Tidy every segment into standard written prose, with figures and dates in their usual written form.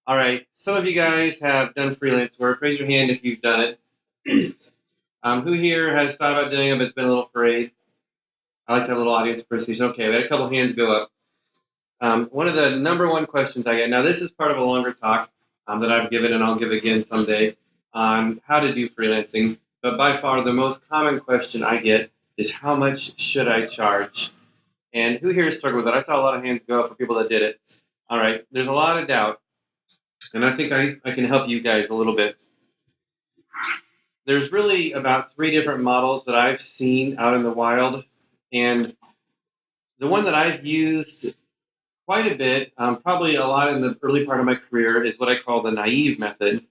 All right. Some of you guys have done freelance work. Raise your hand if you've done it. Who here has thought about doing it but it's been a little afraid? I like to have a little audience participation. Okay, we had a couple hands go up. One of the number one questions I get, now this is part of a longer talk that I've given and I'll give again someday on how to do freelancing. But by far the most common question I get is how much should I charge? And who here has struggled with that? I saw a lot of hands go up for people that did it. All right, there's a lot of doubt. And I think I can help you guys a little bit. There's really about 3 different models that I've seen out in the wild. And the one that I've used quite a bit, probably a lot in the early part of my career, is what I call the NAԻVE method.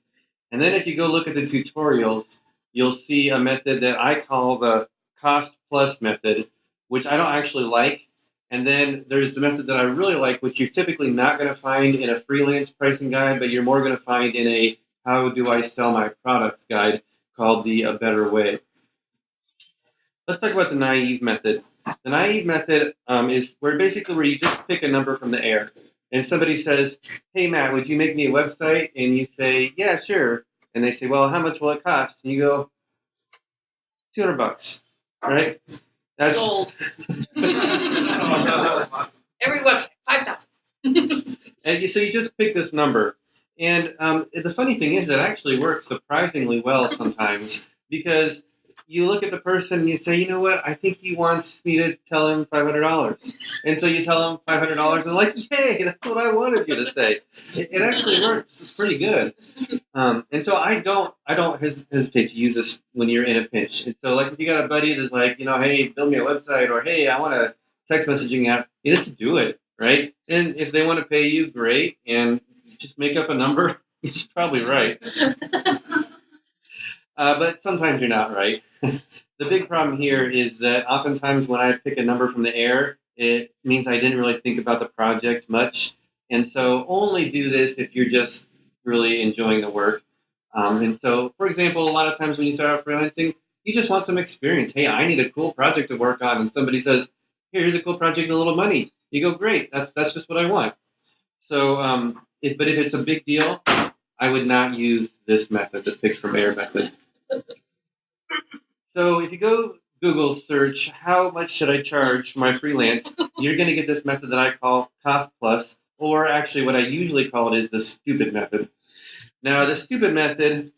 And then if you go look at the tutorials, you'll see a method that I call the cost plus method, which I don't actually like. And then there's the method that I really like, which you're typically not going to find in a freelance pricing guide, but you're more going to find in a how do I sell my products guide called the A Better Way. Let's talk about the NAÍVE method. The NAÍVE method is where you just pick a number from the air. And somebody says, hey, Matt, would you make me a website? And you say, yeah, sure. And they say, well, how much will it cost? And you go, $200, right? That's sold. Every website, 5,000. And so you just pick this number. And the funny thing is that actually works surprisingly well sometimes because you look at the person and you say, you know what, I think he wants me to tell him $500. And so you tell him $500 and they're like, yay, that's what I wanted you to say. It actually works. It's pretty good. And so I don't hesitate to use this when you're in a pinch. And so like if you got a buddy that's like, hey, build me a website, or hey, I want a text messaging app, you just do it, right? And if they want to pay you, great. And just make up a number. It's probably right. But sometimes you're not right. The big problem here is that oftentimes when I pick a number from the air, it means I didn't really think about the project much. And so only do this if you're just really enjoying the work. And so, for example, a lot of times when you start out freelancing, you just want some experience. Hey, I need a cool project to work on. And somebody says, here's a cool project and a little money. You go, great. That's just what I want. So, but if it's a big deal, I would not use this method, the pick from air method. So if you go Google search, how much should I charge for my freelance, you're going to get this method that I call cost plus, or actually what I usually call it is the stupid method. Now, the stupid method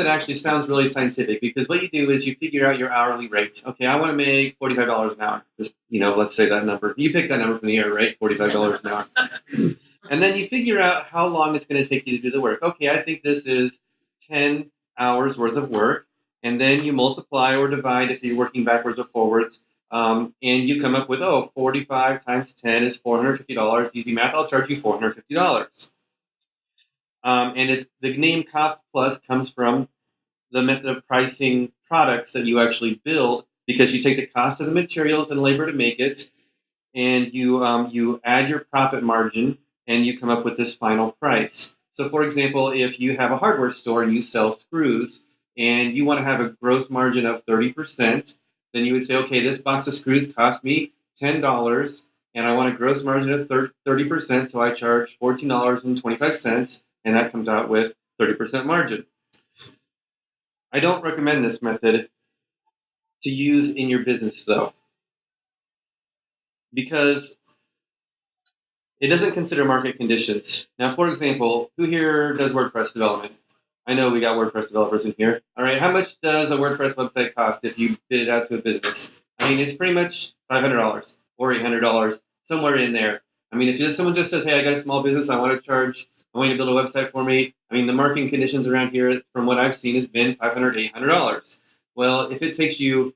actually sounds really scientific because what you do is you figure out your hourly rate. Okay, I want to make $45 an hour. Just, let's say that number. You pick that number from the air, right? $45 an hour. And then you figure out how long it's going to take you to do the work. Okay, I think this is 10 hours worth of work. And then you multiply or divide if you're working backwards or forwards. And you come up with, 45 times 10 is $450. Easy math, I'll charge you $450. And it's the name cost plus comes from the method of pricing products that you actually build because you take the cost of the materials and labor to make it, and you add your profit margin, and you come up with this final price. So, for example, if you have a hardware store and you sell screws, and you want to have a gross margin of 30%, then you would say, okay, this box of screws cost me $10, and I want a gross margin of 30%, so I charge $14.25, and that comes out with 30% margin. I don't recommend this method to use in your business, though, because it doesn't consider market conditions. Now, for example, who here does WordPress development? I know we got WordPress developers in here. All right, how much does a WordPress website cost if you bid it out to a business? I mean, it's pretty much $500 or $800, somewhere in there. I mean, if someone just says, hey, I got a small business, I want you to build a website for me. I mean, the marketing conditions around here, from what I've seen, has been $500, $800. Well, if it takes you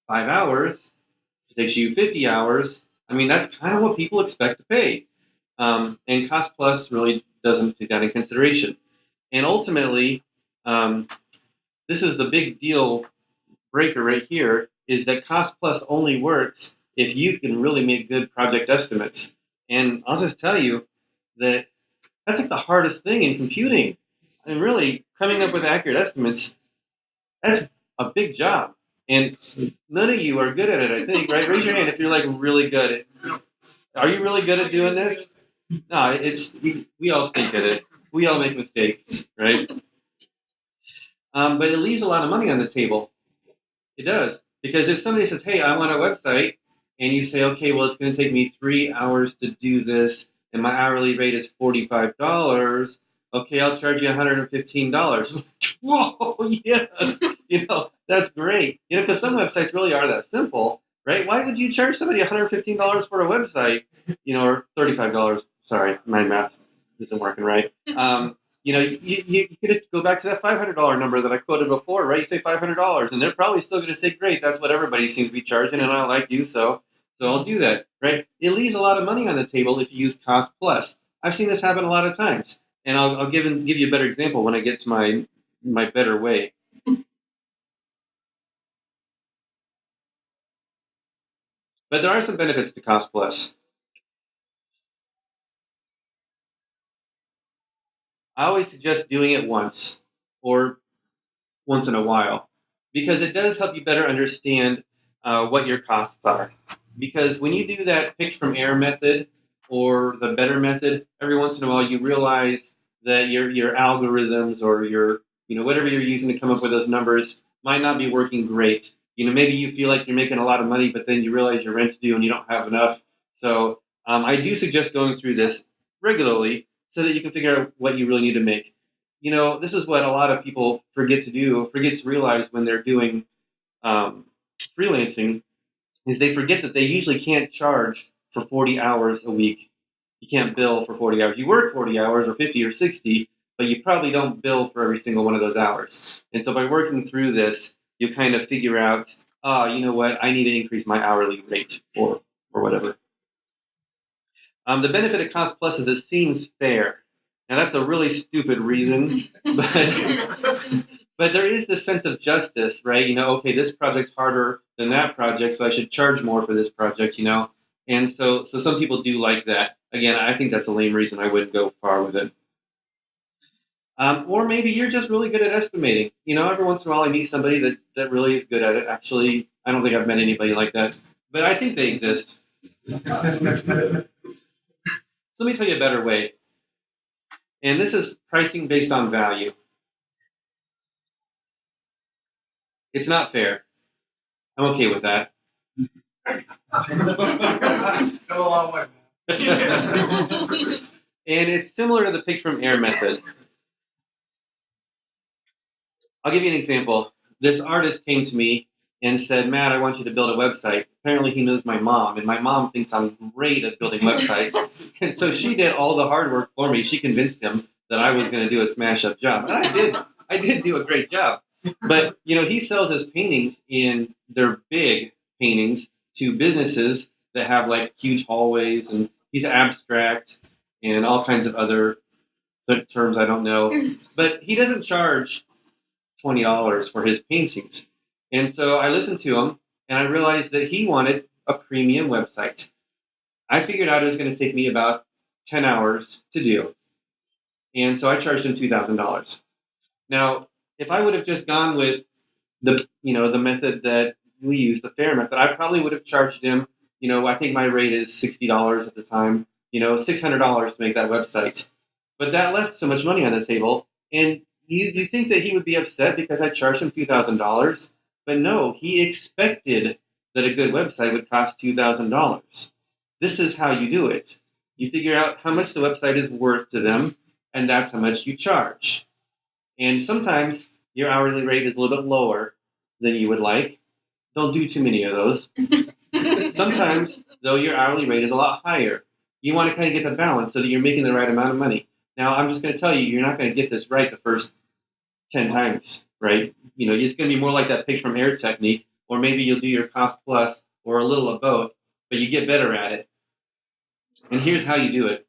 5 hours, if it takes you 50 hours, I mean, that's kind of what people expect to pay. And cost plus really doesn't take that into consideration. And ultimately, this is the big deal breaker right here, is that cost plus only works if you can really make good project estimates. And I'll just tell you that that's like the hardest thing in computing. And really, coming up with accurate estimates, that's a big job. And none of you are good at it, I think, right? Raise your hand if you're like really good at it. Are you really good at doing this? No, we all stink at it. We all make mistakes, right? But it leaves a lot of money on the table. It does. Because if somebody says, hey, I want a website, and you say, okay, well, it's going to take me 3 hours to do this, and my hourly rate is $45, okay, I'll charge you $115. Whoa, yes. That's great. Because some websites really are that simple, right? Why would you charge somebody $115 for a website, or $35? Sorry, my math isn't working right. You could go back to that $500 number that I quoted before, right? You say $500, and they're probably still going to say, great, that's what everybody seems to be charging, and I like you, so I'll do that, right? It leaves a lot of money on the table if you use cost plus. I've seen this happen a lot of times, and I'll give you a better example when I get to my better way. But there are some benefits to cost plus. I always suggest doing it once or once in a while because it does help you better understand what your costs are. Because when you do that pick from error method or the better method, every once in a while you realize that your algorithms or your whatever you're using to come up with those numbers might not be working great. Maybe you feel like you're making a lot of money, but then you realize your rent's due and you don't have enough. So I do suggest going through this regularly so that you can figure out what you really need to make. This is what a lot of people forget to realize when they're doing freelancing, is they forget that they usually can't charge for 40 hours a week. You can't bill for 40 hours. You work 40 hours or 50 or 60, but you probably don't bill for every single one of those hours. And so by working through this, you kind of figure out, you know what, I need to increase my hourly rate or whatever. The benefit of cost plus is it seems fair. Now that's a really stupid reason, but there is this sense of justice, right? Okay, this project's harder than that project, so I should charge more for this project, And so some people do like that. Again, I think that's a lame reason. I wouldn't go far with it. Or maybe you're just really good at estimating. Every once in a while I meet somebody that really is good at it. Actually, I don't think I've met anybody like that, but I think they exist. So let me tell you a better way. And this is pricing based on value. It's not fair. I'm okay with that. And it's similar to the pick from error method. I'll give you an example. This artist came to me and said, Matt, I want you to build a website. Apparently he knows my mom, and my mom thinks I'm great at building websites. And so she did all the hard work for me. She convinced him that I was going to do a smash-up job. And I did do a great job. But, he sells his paintings they're big paintings to businesses that have like huge hallways, and he's abstract and all kinds of other terms I don't know. But he doesn't charge $20 for his paintings. And so I listened to him, and I realized that he wanted a premium website. I figured out it was going to take me about 10 hours to do. And so I charged him $2,000. Now, if I would have just gone with the method that we use, the fair method, I probably would have charged him, I think my rate is $60 at the time, $600 to make that website. But that left so much money on the table. And you think that he would be upset because I charged him $2,000? But no, he expected that a good website would cost $2,000. This is how you do it. You figure out how much the website is worth to them, and that's how much you charge. And sometimes your hourly rate is a little bit lower than you would like. Don't do too many of those. Sometimes, though, your hourly rate is a lot higher. You want to kind of get the balance so that you're making the right amount of money. Now, I'm just going to tell you, you're not going to get this right the first 10 times, right? It's going to be more like that pick from error technique, or maybe you'll do your cost plus or a little of both, but you get better at it. And here's how you do it.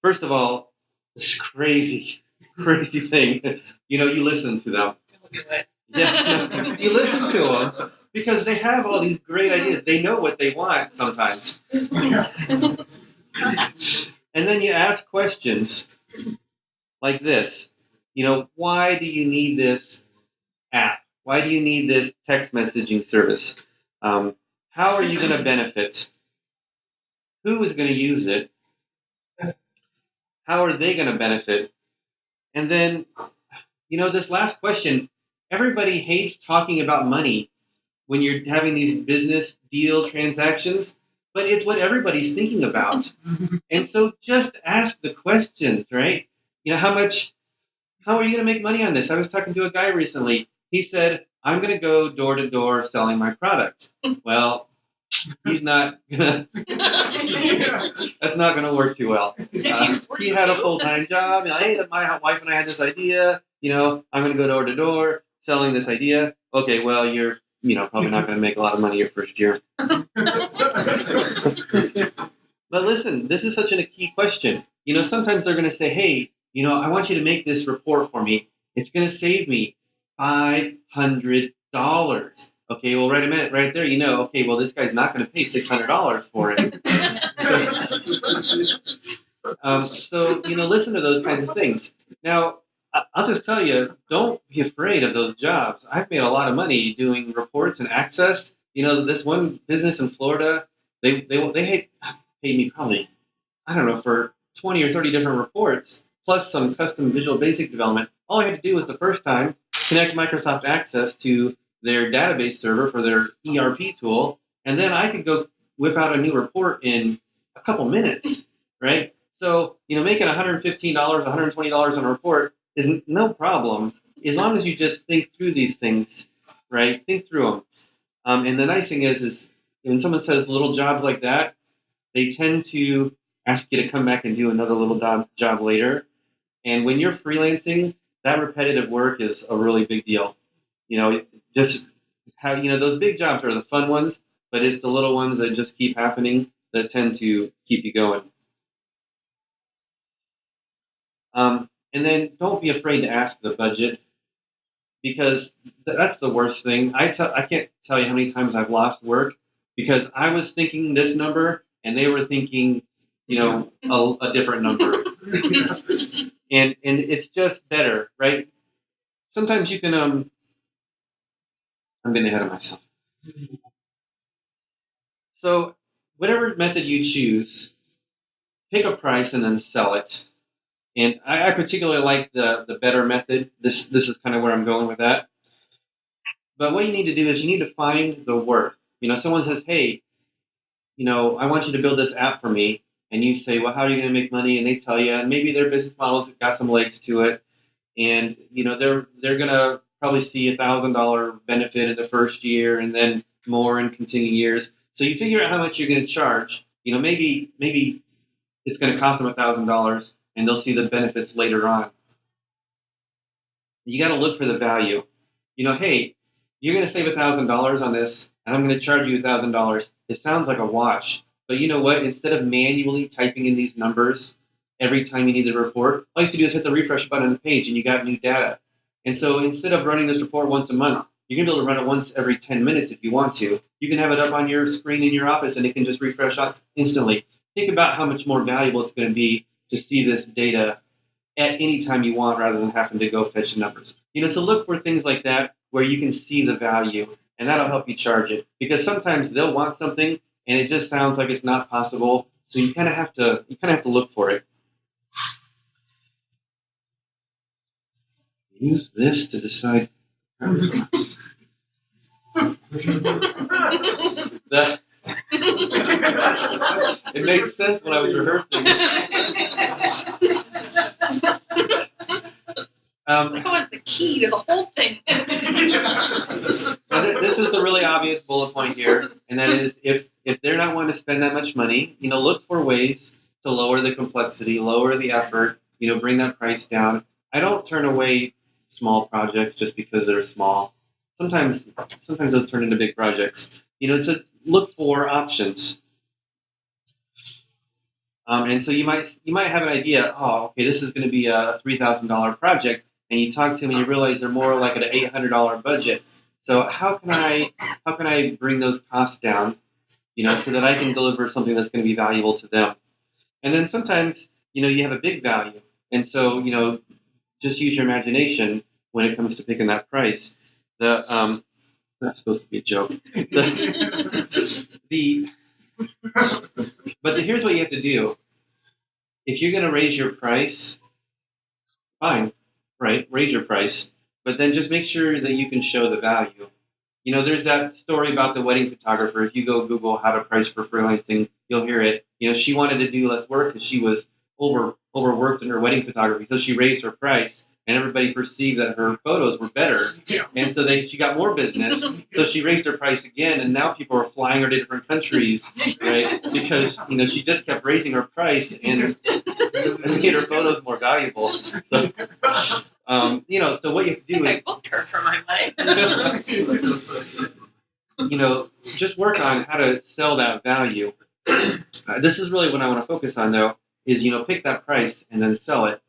First of all, this crazy thing, you listen to them. Yeah, you listen to them because they have all these great ideas. They know what they want sometimes. And then you ask questions like this. Why do you need this app? Why do you need this text messaging service? How are you going to benefit? who is going to use it, how are they going to benefit, and then, this last question, everybody hates talking about money when you're having these business deal transactions, but it's what everybody's thinking about. And so just ask the questions, right? How are you going to make money on this? I was talking to a guy recently. He said, I'm going to go door to door selling my product. Well, he's not going to, that's not going to work too well. He had a full-time job. Hey, my wife and I had this idea. I'm going to go door to door selling this idea. Okay, well, you're probably not going to make a lot of money your first year. But listen, this is such a key question. Sometimes they're going to say, hey, I want you to make this report for me. It's going to save me $500. Okay, well, right a minute, right there, okay, well, this guy's not going to pay $600 for it. So, listen to those kinds of things. Now, I'll just tell you, don't be afraid of those jobs. I've made a lot of money doing reports and access. This one business in Florida, they paid me probably, I don't know, for 20 or 30 different reports, plus some custom Visual Basic development. All I had to do was the first time connect Microsoft Access to their database server for their ERP tool, and then I could go whip out a new report in a couple minutes, right? So, making $115, $120 on a report is no problem, as long as you just think through these things, right? Think through them. And the nice thing is when someone says little jobs like that, they tend to ask you to come back and do another little job later. And when you're freelancing, that repetitive work is a really big deal. Just have, those big jobs are the fun ones, but it's the little ones that just keep happening that tend to keep you going. And then don't be afraid to ask the budget, because that's the worst thing. I can't tell you how many times I've lost work because I was thinking this number and they were thinking, a different number. And it's just better, right? Sometimes you can, I'm getting ahead of myself. So whatever method you choose, pick a price and then sell it. And I particularly like the better method. This is kind of where I'm going with that. But what you need to do is you need to find the worth. Someone says, hey, I want you to build this app for me. And you say, well, how are you going to make money? And they tell you, and maybe their business model's got some legs to it. And, they're going to probably see $1,000 benefit in the first year and then more in continuing years. So you figure out how much you're going to charge. Maybe it's going to cost them $1,000 and they'll see the benefits later on. You got to look for the value. Hey, you're going to save $1,000 on this and I'm going to charge you $1,000. It sounds like a wash. But you know what? Instead of manually typing in these numbers every time you need the report, all you have to do is hit the refresh button on the page and you got new data. And so instead of running this report once a month, you're going to be able to run it once every 10 minutes if you want to. You can have it up on your screen in your office and it can just refresh instantly. Think about how much more valuable it's going to be to see this data at any time you want rather than having to go fetch the numbers. So look for things like that where you can see the value, and that'll help you charge it. Because sometimes they'll want something and it just sounds like it's not possible. So you kind of have to look for it. Use this to decide. It made sense when I was rehearsing. That was the key to the whole thing. This is the really obvious bullet point here, and that is if they're not wanting to spend that much money, look for ways to lower the complexity, lower the effort, bring that price down. I don't turn away small projects just because they're small. Sometimes those turn into big projects. So look for options. And so you might have an idea. Oh, okay, this is going to be a $3,000 project, and you talk to them and you realize they're more like an $800 budget. So how can I bring those costs down, so that I can deliver something that's going to be valuable to them? And then sometimes, you have a big value, and so just use your imagination when it comes to picking that price. That's supposed to be a joke. But But here's what you have to do. If you're going to raise your price, fine, right? Raise your price. But then just make sure that you can show the value. There's that story about the wedding photographer. If you go Google how to price for freelancing, you'll hear it. She wanted to do less work because she was overworked in her wedding photography. So she raised her price, and everybody perceived that her photos were better. And so she got more business. So she raised her price again, and now people are flying her to different countries, right? Because she just kept raising her price and made her photos more valuable. So. So what you have to do is I booked her for my wedding. Just work on how to sell that value. This is really what I want to focus on, though, is, pick that price and then sell it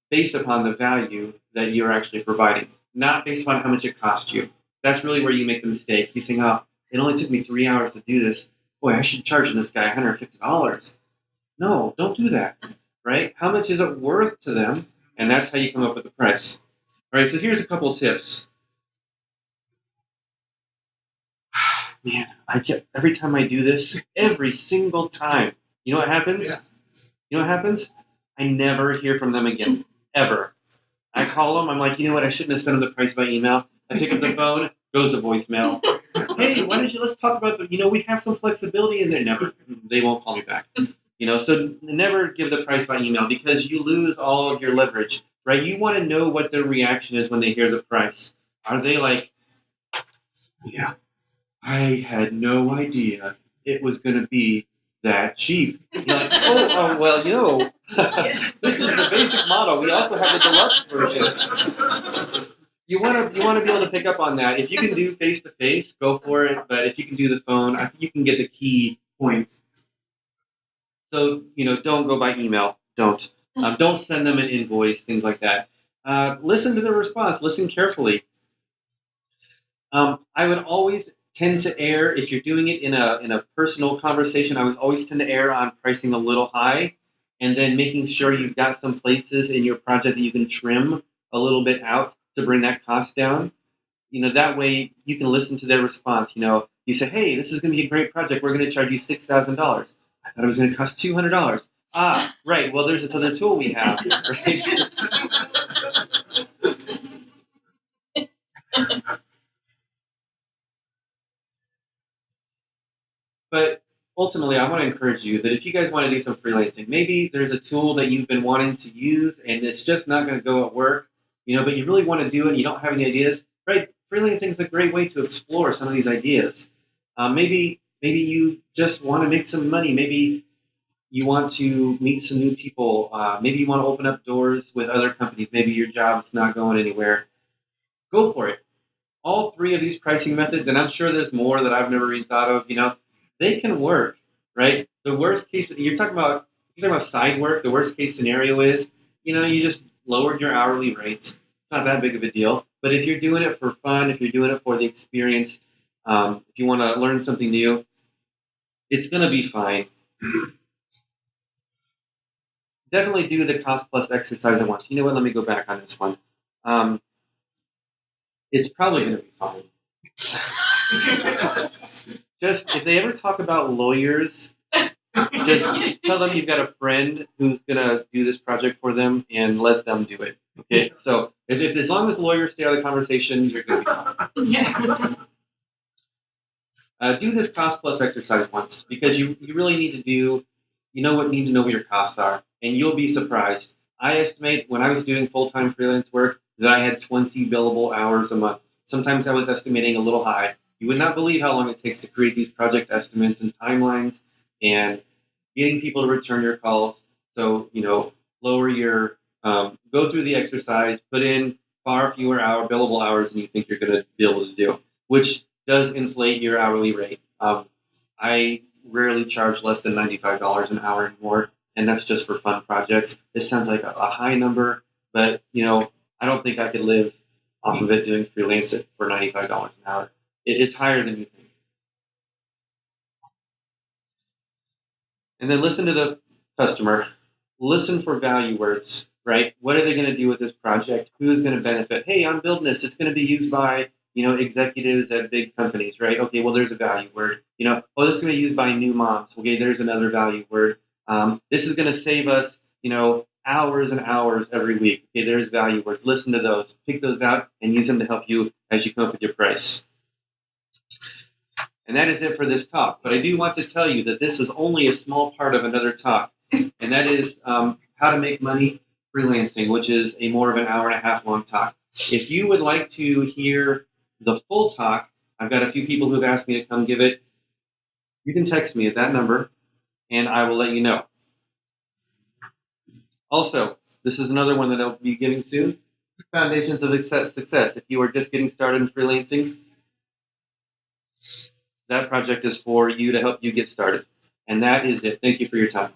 based upon the value that you're actually providing, not based upon how much it cost you. That's really where you make the mistake. You think, oh, it only took me 3 hours to do this. Boy, I should charge this guy $150. No, don't do that. Right? How much is it worth to them? And that's how you come up with the price. All right, so here's a couple of tips. Man, every time I do this, every single time, you know what happens? Yeah. You know what happens? I never hear from them again, ever. I call them, I'm like, you know what, I shouldn't have sent them the price by email. I pick up the phone, goes to voicemail. Hey, let's talk about we have some flexibility in there. Never, they won't call me back. So never give the price by email because you lose all of your leverage, right? You want to know what their reaction is when they hear the price. Are they like, yeah, I had no idea it was going to be that cheap? You're like, well, this is the basic model. We also have the deluxe version. You want to be able to pick up on that. If you can do face-to-face, go for it. But if you can do the phone, I think you can get the key points. So, don't go by email. Don't send them an invoice, things like that. Listen to their response. Listen carefully. I would always tend to err, if you're doing it in a personal conversation, I would always tend to err on pricing a little high and then making sure you've got some places in your project that you can trim a little bit out to bring that cost down. That way you can listen to their response. You say, hey, this is going to be a great project. We're going to charge you $6,000. I thought it was going to cost $200. Ah, right. Well, there's this other tool we have. Right? But ultimately, I want to encourage you that if you guys want to do some freelancing, maybe there's a tool that you've been wanting to use and it's just not going to go at work, but you really want to do it and you don't have any ideas, right? Freelancing is a great way to explore some of these ideas. Maybe you just want to make some money. Maybe you want to meet some new people. Maybe you want to open up doors with other companies. Maybe your job's not going anywhere. Go for it. All three of these pricing methods, and I'm sure there's more that I've never even thought of, they can work, right? The worst case, you're talking about side work. The worst case scenario is, you just lowered your hourly rates. It's not that big of a deal. But if you're doing it for fun, if you're doing it for the experience, if you want to learn something new, it's going to be fine. Definitely do the cost plus exercise at once. You know what? Let me go back on this one. It's probably going to be fine. Just if they ever talk about lawyers, just tell them you've got a friend who's going to do this project for them and let them do it. Okay? So if as long as lawyers stay out of the conversation, you're going to be fine. Yeah. Do this cost plus exercise once because you really need to need to know what your costs are, and you'll be surprised. I estimate when I was doing full-time freelance work that I had 20 billable hours a month. Sometimes I was estimating a little high. You would not believe how long it takes to create these project estimates and timelines and getting people to return your calls. So, lower your, go through the exercise, put in far fewer billable hours than you think you're going to be able to do, which does inflate your hourly rate. I rarely charge less than $95 an hour anymore, and that's just for fun projects. This sounds like a high number, but, I don't think I could live off of it doing freelance for $95 an hour. It's higher than you think. And then listen to the customer. Listen for value words, right? What are they going to do with this project? Who's going to benefit? Hey, I'm building this. It's going to be used by executives at big companies, right? Okay, well, there's a value word. Oh, this is going to be used by new moms. Okay, there's another value word. This is going to save us, hours and hours every week. Okay, there's value words. Listen to those. Pick those out and use them to help you as you come up with your price. And that is it for this talk. But I do want to tell you that this is only a small part of another talk, and that is how to make money freelancing, which is a more of an hour and a half long talk. If you would like to hear the full talk, I've got a few people who've asked me to come give it. You can text me at that number, and I will let you know. Also, this is another one that I'll be giving soon. Foundations of Success. If you are just getting started in freelancing, that project is for you to help you get started. And that is it. Thank you for your time.